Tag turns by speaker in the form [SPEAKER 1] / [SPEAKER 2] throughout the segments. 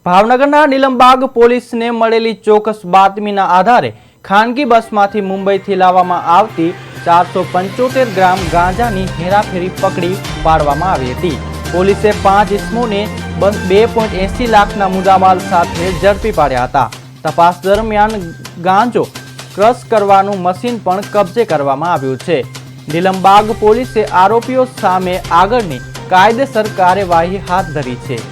[SPEAKER 1] ભાવનગરના નીલમબાગ પોલીસને મળેલી ચોક્કસ બાતમીના આધારે ખાનગી બસમાંથી મુંબઈથી લાવવામાં આવતી 475 ગ્રામ ગાંજાની હેરાફેરી પકડી પાડવામાં આવી હતી। પોલીસે 5 ઇસમોને 2.80 લાખના મુદ્દામાલ સાથે ઝડપી પાડ્યા હતા। તપાસ દરમિયાન ગાંજો ક્રશ કરવાનું મશીન પણ કબજે કરવામાં આવ્યું છે। નીલમબાગ પોલીસે આરોપીઓ સામે આગળની કાયદેસર કાર્યવાહી હાથ ધરી છે।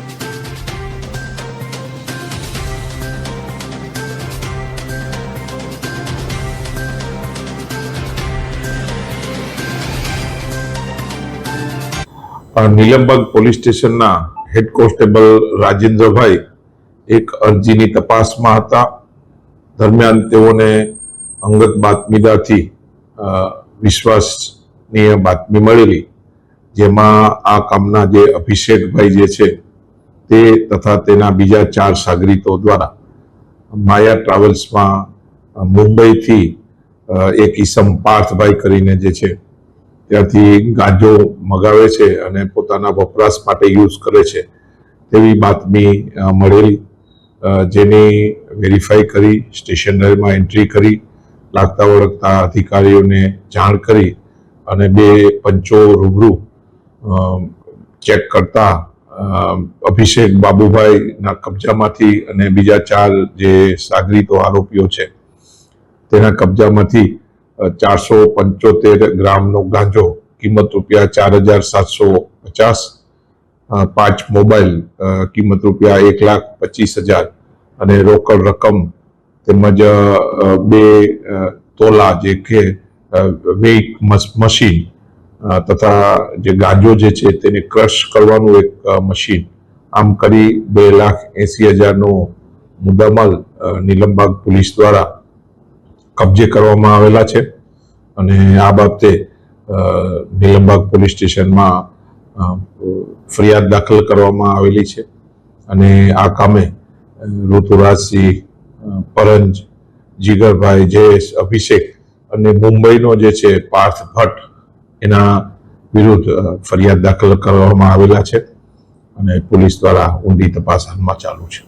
[SPEAKER 2] નીલમબાગ પોલીસ સ્ટેશનના હેડ કોન્સ્ટેબલ રાજેન્દ્રભાઈ એક અરજીની તપાસમાં હતા। દરમિયાન તેઓને અંગત બાતમીદારથી વિશ્વાસનીય બાતમી મળેલી, જેમાં આ કામના જે અભિષેકભાઈ જે છે તે તથા તેના બીજા 4 સાગરીતો દ્વારા માયા ટ્રાવેલ્સમાં મુંબઈથી એક ઈસમ પાર્થભાઈ કરીને જે છે ત્યાંથી ગાંજો મગાવે છે અને પોતાના વપરાશ માટે યુઝ કરે છે તેવી બાતમી મળેલી, જેની વેરીફાઈ કરી સ્ટેશનરીમાં એન્ટ્રી કરી લાગતા વળગતા અધિકારીઓને જાણ કરી અને 2 પંચો રૂબરૂ ચેક કરતા અભિષેક બાબુભાઈના કબજામાંથી અને બીજા 4 જે સાગરીતો આરોપીઓ છે તેના કબજામાંથી 475 ગ્રામનો ગાંજો કિંમત ₹4,750, 5 મોબાઈલ કિંમત ₹1,25,000 અને રોકડ રકમ તેમજ 2 તોલા જે કે વેઇટ મશીન તથા જે ગાંજો જે છે તેને ક્રશ કરવાનું એક મશીન, આમ કરી 2,80,000નો મુદ્દામાલ નીલમબાગ પોલીસ દ્વારા કબજે કરવામાં આવેલા છે। અને આ બાબતે નીલમબાગ પોલીસ સ્ટેશનમાં ફરિયાદ દાખલ કરવામાં આવેલી છે અને આ કામે ઋતુરાજસિંહ, પરંજ, જીગરભાઈ, જયેશ, અભિષેક અને મુંબઈનો જે છે પાર્થ ભટ્ટ એના વિરુદ્ધ ફરિયાદ દાખલ કરવામાં આવેલા છે અને પોલીસ દ્વારા ઊંડી તપાસ હાલમાં ચાલુ છે।